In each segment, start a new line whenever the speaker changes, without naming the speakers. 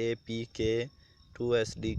APK2SD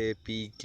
APK